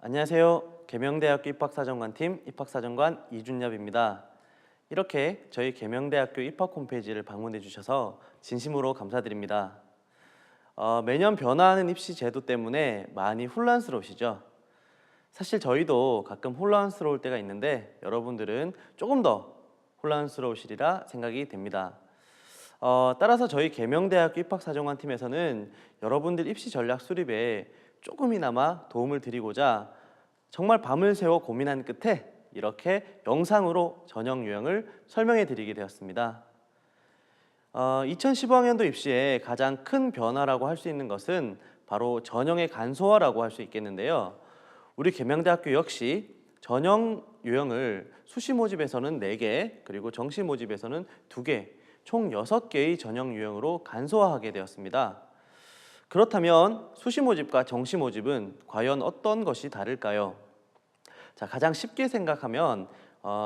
안녕하세요. 계명대학교 입학사정관팀 입학사정관 이준엽입니다. 이렇게 저희 계명대학교 입학 홈페이지를 방문해 주셔서 진심으로 감사드립니다. 매년 변화하는 입시 제도 때문에 많이 혼란스러우시죠? 사실 저희도 가끔 혼란스러울 때가 있는데 여러분들은 조금 더 혼란스러우시리라 생각이 됩니다. 따라서 저희 계명대학교 입학사정관팀에서는 여러분들 입시 전략 수립에 조금이나마 도움을 드리고자 정말 밤을 새워 고민한 끝에 이렇게 영상으로 전형 유형을 설명해 드리게 되었습니다. 2015학년도 입시에 가장 큰 변화라고 할 수 있는 것은 바로 전형의 간소화라고 할 수 있겠는데요. 우리 계명대학교 역시 전형 유형을 수시 모집에서는 4개, 그리고 정시 모집에서는 2개, 총 6개의 전형 유형으로 간소화하게 되었습니다. 그렇다면 수시 모집과 정시 모집은 과연 어떤 것이 다를까요? 자, 가장 쉽게 생각하면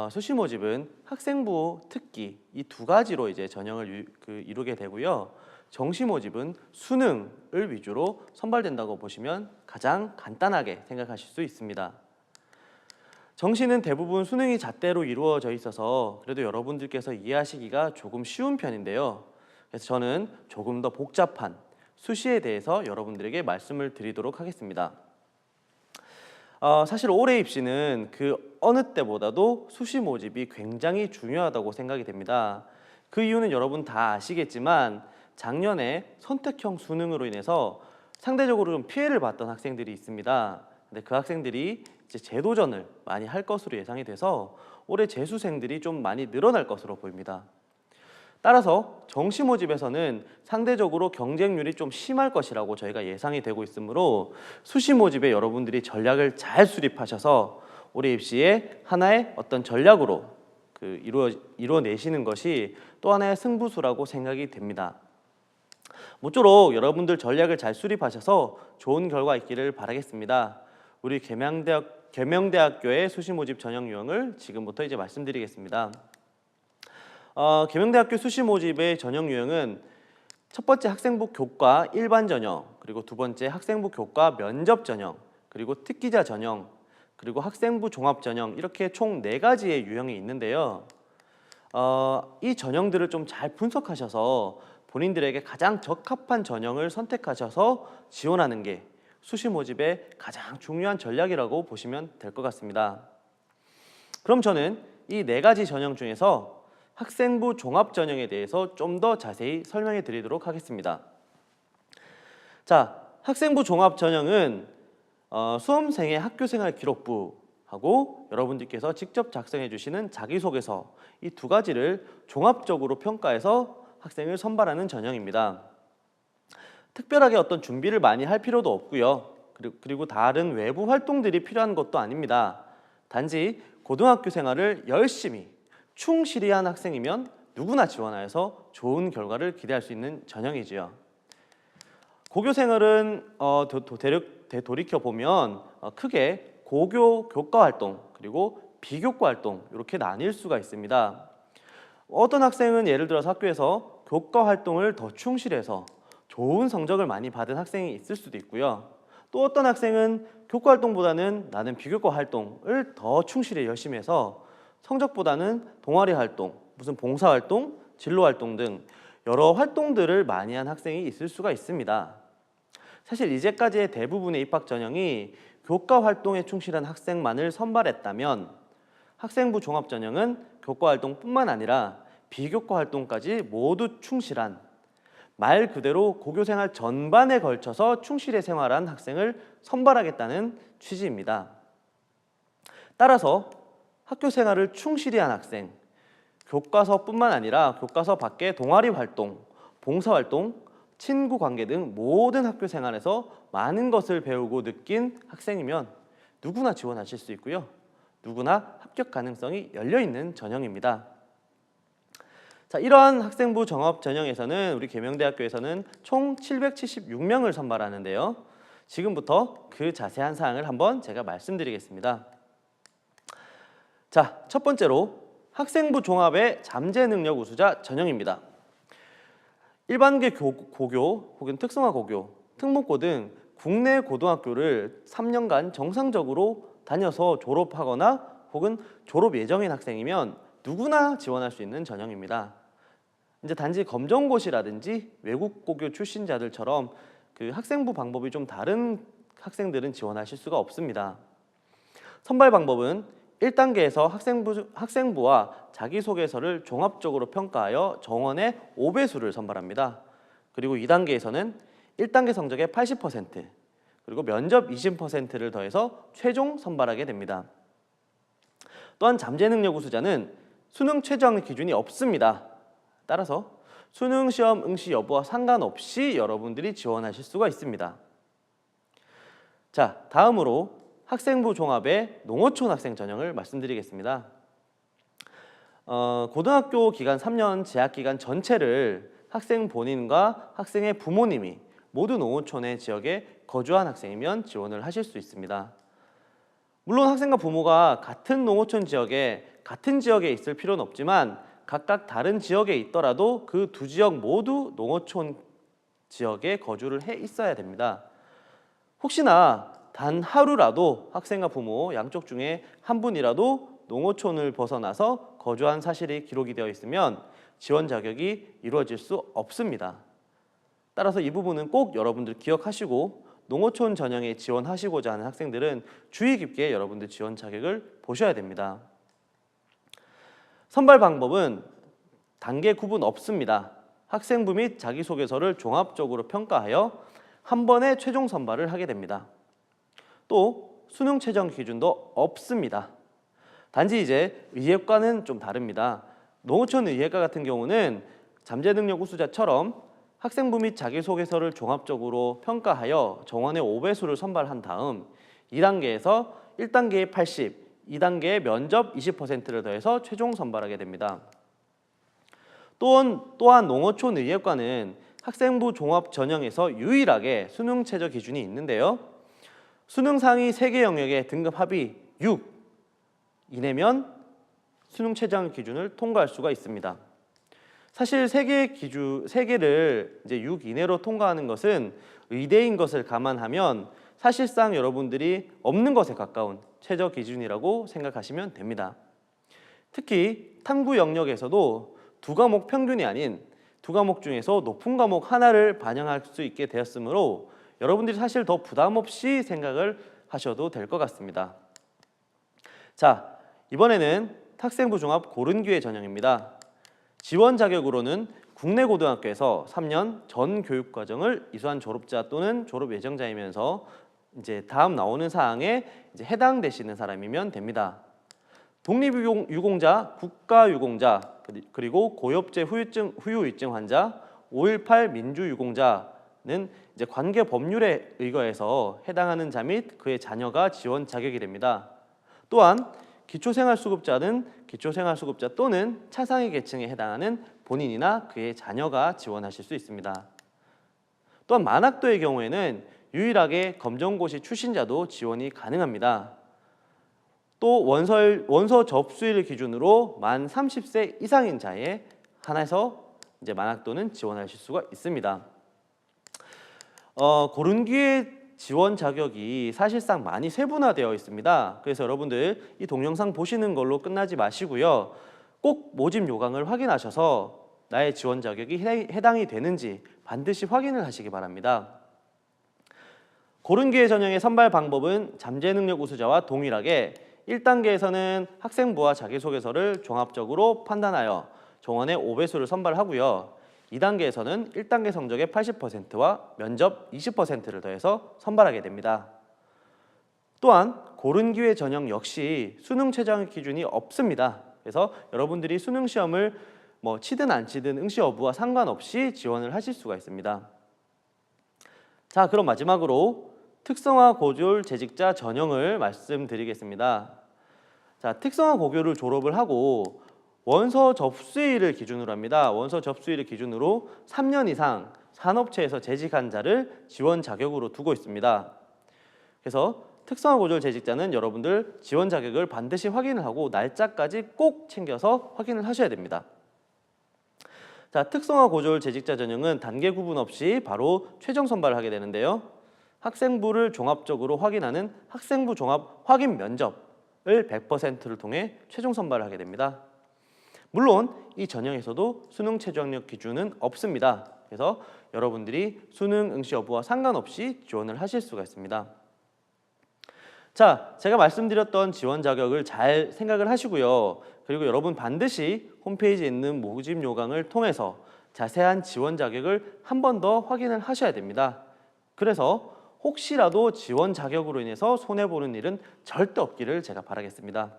수시 모집은 학생부 특기 이 2가지로 이제 전형을 이루게 되고요. 정시 모집은 수능을 위주로 선발된다고 보시면 가장 간단하게 생각하실 수 있습니다. 정시는 대부분 수능이 잣대로 이루어져 있어서 그래도 여러분들께서 이해하시기가 조금 쉬운 편인데요. 그래서 저는 조금 더 복잡한 수시에 대해서 여러분들에게 말씀을 드리도록 하겠습니다. 사실 올해 입시는 그 어느 때보다도 수시 모집이 굉장히 중요하다고 생각이 됩니다. 그 이유는 여러분 다 아시겠지만 작년에 선택형 수능으로 인해서 상대적으로 좀 피해를 봤던 학생들이 있습니다. 근데 그 학생들이 이제 재도전을 많이 할 것으로 예상이 돼서 올해 재수생들이 좀 많이 늘어날 것으로 보입니다. 따라서 정시 모집에서는 상대적으로 경쟁률이 좀 심할 것이라고 저희가 예상이 되고 있으므로 수시 모집에 여러분들이 전략을 잘 수립하셔서 올해 입시에 하나의 어떤 전략으로 이루어내시는 것이 또 하나의 승부수라고 생각이 됩니다. 모쪼록 여러분들 전략을 잘 수립하셔서 좋은 결과 있기를 바라겠습니다. 우리 계명대학교의 수시 모집 전형 유형을 지금부터 이제 말씀드리겠습니다. 계명대학교 수시 모집의 전형 유형은 첫 번째 학생부 교과 일반 전형, 그리고 두 번째 학생부 교과 면접 전형, 그리고 특기자 전형, 그리고 학생부 종합 전형 이렇게 총 4가지의 유형이 있는데요. 이 전형들을 좀 잘 분석하셔서 본인들에게 가장 적합한 전형을 선택하셔서 지원하는 게 수시 모집의 가장 중요한 전략이라고 보시면 될 것 같습니다. 그럼 저는 이 4가지 전형 중에서 학생부 종합 전형에 대해서 좀 더 자세히 설명해 드리도록 하겠습니다. 자, 학생부 종합 전형은 수험생의 학교생활 기록부하고 여러분들께서 직접 작성해 주시는 자기소개서 이 2가지를 종합적으로 평가해서 학생을 선발하는 전형입니다. 특별하게 어떤 준비를 많이 할 필요도 없고요. 그리고 다른 외부 활동들이 필요한 것도 아닙니다. 단지 고등학교 생활을 열심히 충실히 한 학생이면 누구나 지원하여서 좋은 결과를 기대할 수 있는 전형이지요. 고교 생활은 되돌이켜보면 크게 고교 교과 활동 그리고 비교과 활동 이렇게 나뉠 수가 있습니다. 어떤 학생은 예를 들어서 학교에서 교과 활동을 더 충실해서 좋은 성적을 많이 받은 학생이 있을 수도 있고요. 또 어떤 학생은 교과 활동보다는 나는 비교과 활동을 더 충실히 열심히 해서 성적보다는 동아리 활동, 무슨 봉사 활동, 진로 활동 등 여러 활동들을 많이 한 학생이 있을 수가 있습니다. 사실 이제까지의 대부분의 입학 전형이 교과 활동에 충실한 학생만을 선발했다면 학생부 종합 전형은 교과 활동뿐만 아니라 비교과 활동까지 모두 충실한 말 그대로 고교 생활 전반에 걸쳐서 충실히 생활한 학생을 선발하겠다는 취지입니다. 따라서 학교 생활을 충실히 한 학생, 교과서뿐만 아니라 교과서 밖에 동아리 활동, 봉사활동, 친구 관계 등 모든 학교 생활에서 많은 것을 배우고 느낀 학생이면 누구나 지원하실 수 있고요. 누구나 합격 가능성이 열려있는 전형입니다. 자, 이러한 학생부 종합 전형에서는 우리 계명대학교에서는 총 776명을 선발하는데요. 지금부터 그 자세한 사항을 한번 제가 말씀드리겠습니다. 자, 첫 번째로 학생부 종합의 잠재 능력 우수자 전형입니다. 일반계 고교 혹은 특성화 고교, 특목고 등 국내 고등학교를 3년간 정상적으로 다녀서 졸업하거나 혹은 졸업 예정인 학생이면 누구나 지원할 수 있는 전형입니다. 이제 단지 검정고시라든지 외국 고교 출신자들처럼 그 학생부 방법이 좀 다른 학생들은 지원하실 수가 없습니다. 선발 방법은 1단계에서 학생부와 자기소개서를 종합적으로 평가하여 정원의 5배수를 선발합니다. 그리고 2단계에서는 1단계 성적의 80% 그리고 면접 20%를 더해서 최종 선발하게 됩니다. 또한 잠재능력 우수자는 수능 최저학력 기준이 없습니다. 따라서 수능 시험 응시 여부와 상관없이 여러분들이 지원하실 수가 있습니다. 자, 다음으로 학생부 종합의 농어촌 학생 전형을 말씀드리겠습니다. 고등학교 기간 3년 재학 기간 전체를 학생 본인과 학생의 부모님이 모두 농어촌의 지역에 거주한 학생이면 지원을 하실 수 있습니다. 물론 학생과 부모가 같은 농어촌 지역에 같은 지역에 있을 필요는 없지만 각각 다른 지역에 있더라도 그 두 지역 모두 농어촌 지역에 거주를 해 있어야 됩니다. 혹시나 단 하루라도 학생과 부모 양쪽 중에 한 분이라도 농어촌을 벗어나서 거주한 사실이 기록이 되어 있으면 지원 자격이 이루어질 수 없습니다. 따라서 이 부분은 꼭 여러분들 기억하시고 농어촌 전형에 지원하시고자 하는 학생들은 주의 깊게 여러분들 지원 자격을 보셔야 됩니다. 선발 방법은 단계 구분 없습니다. 학생부 및 자기소개서를 종합적으로 평가하여 한 번에 최종 선발을 하게 됩니다. 또 수능 최저 기준도 없습니다. 단지 이제 의예과는 좀 다릅니다. 농어촌 의예과 같은 경우는 잠재능력 우수자처럼 학생부 및 자기소개서를 종합적으로 평가하여 정원의 5배수를 선발한 다음 2단계에서 1단계의 80, 2단계의 면접 20%를 더해서 최종 선발하게 됩니다. 또한 농어촌 의예과는 학생부 종합 전형에서 유일하게 수능 최저 기준이 있는데요. 수능 상위 3개 영역의 등급 합이 6 이내면 수능 최저 기준을 통과할 수가 있습니다. 사실 3개를 이제 6 이내로 통과하는 것은 의대인 것을 감안하면 사실상 여러분들이 없는 것에 가까운 최저 기준이라고 생각하시면 됩니다. 특히 탐구 영역에서도 두 과목 평균이 아닌 두 과목 중에서 높은 과목 하나를 반영할 수 있게 되었으므로 여러분들이 사실 더 부담 없이 생각을 하셔도 될 것 같습니다. 자, 이번에는 학생부 종합 고른 기회 전형입니다. 지원 자격으로는 국내 고등학교에서 3년 전 교육 과정을 이수한 졸업자 또는 졸업 예정자이면서 이제 다음 나오는 사항에 이제 해당되시는 사람이면 됩니다. 독립유공자, 국가유공자, 그리고 고엽제 후유증 환자, 5.18 민주유공자는 이제 관계 법률에 의거해서 해당하는 자 및 그의 자녀가 지원 자격이 됩니다. 또한 기초생활수급자는 기초생활수급자 또는 차상위 계층에 해당하는 본인이나 그의 자녀가 지원하실 수 있습니다. 또한 만학도의 경우에는 유일하게 검정고시 출신자도 지원이 가능합니다. 또 원서 접수일 기준으로 만 30세 이상인 자에 한해서 이제 만학도는 지원하실 수가 있습니다. 고른 기회 지원 자격이 사실상 많이 세분화되어 있습니다. 그래서 여러분들 이 동영상 보시는 걸로 끝나지 마시고요. 꼭 모집 요강을 확인하셔서 나의 지원 자격이 해당이 되는지 반드시 확인을 하시기 바랍니다. 고른 기회 전형의 선발 방법은 잠재능력 우수자와 동일하게 1단계에서는 학생부와 자기소개서를 종합적으로 판단하여 정원의 5배수를 선발하고요. 2단계에서는 1단계 성적의 80%와 면접 20%를 더해서 선발하게 됩니다. 또한 고른 기회 전형 역시 수능 최저 기준이 없습니다. 그래서 여러분들이 수능 시험을 치든 안 치든 응시 여부와 상관없이 지원을 하실 수가 있습니다. 자, 그럼 마지막으로 특성화 고졸 재직자 전형을 말씀드리겠습니다. 자, 특성화 고교를 졸업을 하고 원서 접수일을 기준으로 합니다. 원서 접수일을 기준으로 3년 이상 산업체에서 재직한 자를 지원 자격으로 두고 있습니다. 그래서 특성화 고졸 재직자는 여러분들 지원 자격을 반드시 확인을 하고 날짜까지 꼭 챙겨서 확인을 하셔야 됩니다. 자, 특성화 고졸 재직자 전형은 단계 구분 없이 바로 최종 선발을 하게 되는데요. 학생부를 종합적으로 확인하는 학생부 종합 확인 면접을 100%를 통해 최종 선발을 하게 됩니다. 물론 이 전형에서도 수능 최저학력 기준은 없습니다. 그래서 여러분들이 수능 응시 여부와 상관없이 지원을 하실 수가 있습니다. 자, 제가 말씀드렸던 지원 자격을 잘 생각을 하시고요. 그리고 여러분 반드시 홈페이지에 있는 모집 요강을 통해서 자세한 지원 자격을 한 번 더 확인을 하셔야 됩니다. 그래서 혹시라도 지원 자격으로 인해서 손해보는 일은 절대 없기를 제가 바라겠습니다.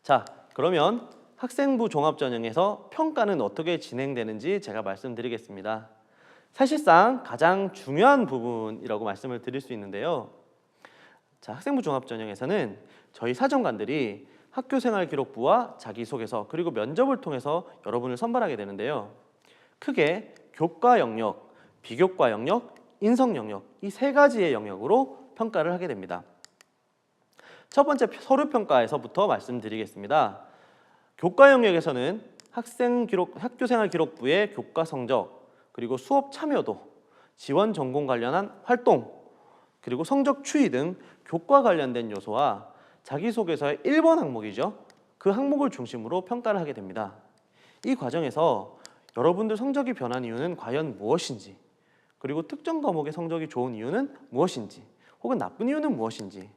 자, 그러면 학생부 종합전형에서 평가는 어떻게 진행되는지 제가 말씀드리겠습니다. 사실상 가장 중요한 부분이라고 말씀을 드릴 수 있는데요. 자, 학생부 종합전형에서는 저희 사정관들이 학교생활기록부와 자기소개서 그리고 면접을 통해서 여러분을 선발하게 되는데요. 크게 교과 영역, 비교과 영역, 인성 영역 이 세 가지의 영역으로 평가를 하게 됩니다. 첫 번째 서류평가에서부터 말씀드리겠습니다. 교과 영역에서는 학교생활기록부의 교과 성적, 그리고 수업 참여도, 지원 전공 관련한 활동, 그리고 성적 추이 등 교과 관련된 요소와 자기소개서의 1번 항목이죠. 그 항목을 중심으로 평가를 하게 됩니다. 이 과정에서 여러분들 성적이 변한 이유는 과연 무엇인지, 그리고 특정 과목의 성적이 좋은 이유는 무엇인지, 혹은 나쁜 이유는 무엇인지,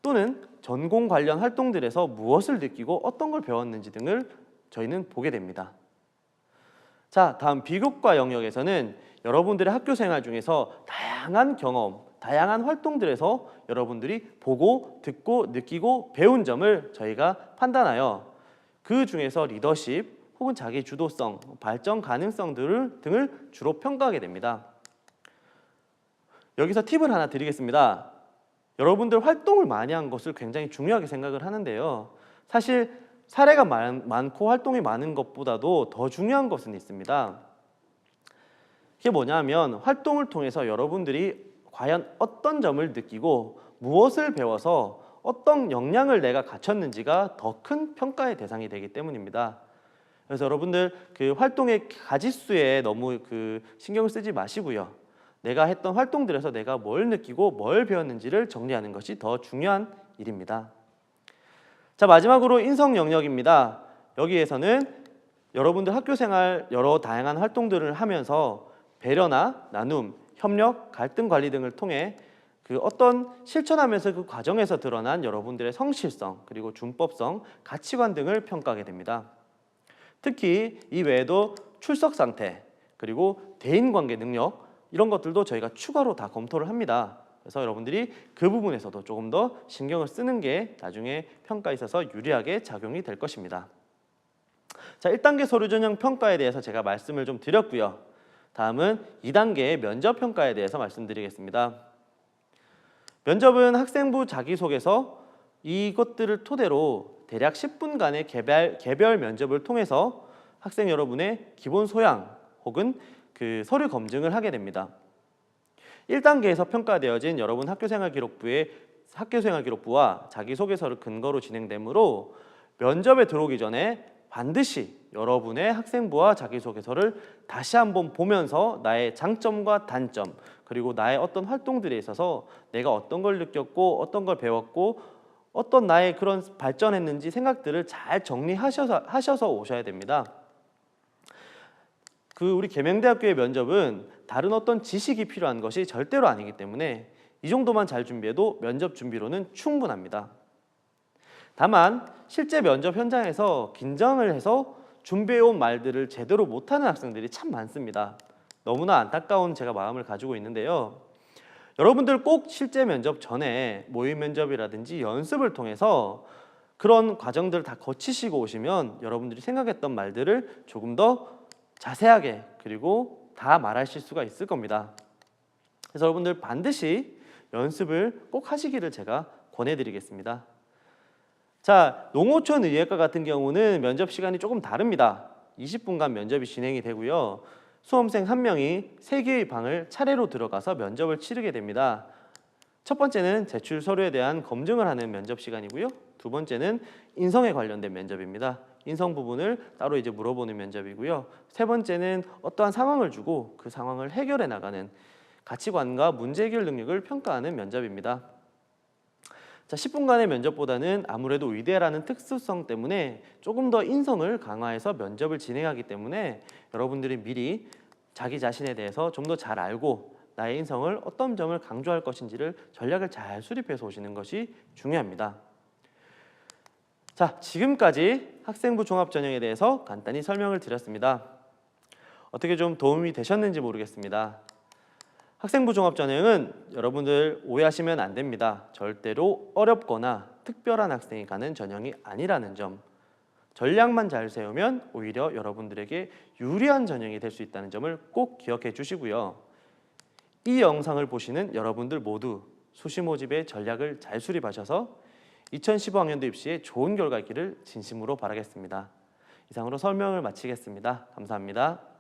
또는 전공 관련 활동들에서 무엇을 느끼고 어떤 걸 배웠는지 등을 저희는 보게 됩니다. 자, 다음 비교과 영역에서는 여러분들의 학교 생활 중에서 다양한 경험, 다양한 활동들에서 여러분들이 보고, 듣고, 느끼고, 배운 점을 저희가 판단하여 그 중에서 리더십 혹은 자기 주도성, 발전 가능성 등을 주로 평가하게 됩니다. 여기서 팁을 하나 드리겠습니다. 여러분들 활동을 많이 한 것을 굉장히 중요하게 생각을 하는데요. 사실 사례가 많고 활동이 많은 것보다도 더 중요한 것은 있습니다. 이게 뭐냐면 활동을 통해서 여러분들이 과연 어떤 점을 느끼고 무엇을 배워서 어떤 역량을 내가 갖췄는지가 더 큰 평가의 대상이 되기 때문입니다. 그래서 여러분들 그 활동의 가짓수에 너무 신경을 쓰지 마시고요. 내가 했던 활동들에서 내가 뭘 느끼고 뭘 배웠는지를 정리하는 것이 더 중요한 일입니다. 자, 마지막으로 인성 영역입니다. 여기에서는 여러분들 학교생활 여러 다양한 활동들을 하면서 배려나 나눔, 협력, 갈등 관리 등을 통해 어떤 실천하면서 그 과정에서 드러난 여러분들의 성실성, 그리고 준법성, 가치관 등을 평가하게 됩니다. 특히 이 외에도 출석 상태, 그리고 대인관계 능력 이런 것들도 저희가 추가로 다 검토를 합니다. 그래서 여러분들이 그 부분에서도 조금 더 신경을 쓰는 게 나중에 평가에 있어서 유리하게 작용이 될 것입니다. 자, 1단계 서류 전형 평가에 대해서 제가 말씀을 좀 드렸고요. 다음은 2단계 면접 평가에 대해서 말씀드리겠습니다. 면접은 학생부 자기소개서 이것들을 토대로 대략 10분간의 개별 면접을 통해서 학생 여러분의 기본 소양 혹은 서류 검증을 하게 됩니다. 1단계에서 평가되어진 여러분 학교생활기록부와 자기소개서를 근거로 진행되므로 면접에 들어오기 전에 반드시 여러분의 학생부와 자기소개서를 다시 한번 보면서 나의 장점과 단점, 그리고 나의 어떤 활동들에 있어서 내가 어떤 걸 느꼈고 어떤 걸 배웠고 어떤 나의 그런 발전했는지 생각들을 잘 정리하셔서 오셔야 됩니다. 우리 계명대학교의 면접은 다른 어떤 지식이 필요한 것이 절대로 아니기 때문에 이 정도만 잘 준비해도 면접 준비로는 충분합니다. 다만 실제 면접 현장에서 긴장을 해서 준비해온 말들을 제대로 못하는 학생들이 참 많습니다. 너무나 안타까운 제가 마음을 가지고 있는데요. 여러분들 꼭 실제 면접 전에 모의 면접이라든지 연습을 통해서 그런 과정들을 다 거치시고 오시면 여러분들이 생각했던 말들을 조금 더 자세하게 그리고 다 말하실 수가 있을 겁니다. 그래서 여러분들 반드시 연습을 꼭 하시기를 제가 권해드리겠습니다. 자, 농어촌 의예과 같은 경우는 면접 시간이 조금 다릅니다. 20분간 면접이 진행이 되고요. 수험생 1명이 3개의 방을 차례로 들어가서 면접을 치르게 됩니다. 첫 번째는 제출 서류에 대한 검증을 하는 면접 시간이고요. 두 번째는 인성에 관련된 면접입니다. 인성 부분을 따로 이제 물어보는 면접이고요. 세 번째는 어떠한 상황을 주고 그 상황을 해결해 나가는 가치관과 문제 해결 능력을 평가하는 면접입니다. 자, 10분간의 면접보다는 아무래도 의대라는 특수성 때문에 조금 더 인성을 강화해서 면접을 진행하기 때문에 여러분들이 미리 자기 자신에 대해서 좀 더 잘 알고 나의 인성을 어떤 점을 강조할 것인지를 전략을 잘 수립해서 오시는 것이 중요합니다. 자, 지금까지 학생부 종합전형에 대해서 간단히 설명을 드렸습니다. 어떻게 좀 도움이 되셨는지 모르겠습니다. 학생부 종합전형은 여러분들 오해하시면 안 됩니다. 절대로 어렵거나 특별한 학생이 가는 전형이 아니라는 점, 전략만 잘 세우면 오히려 여러분들에게 유리한 전형이 될 수 있다는 점을 꼭 기억해 주시고요. 이 영상을 보시는 여러분들 모두 수시 모집의 전략을 잘 수립하셔서 2015학년도 입시에 좋은 결과 있기를 진심으로 바라겠습니다. 이상으로 설명을 마치겠습니다. 감사합니다.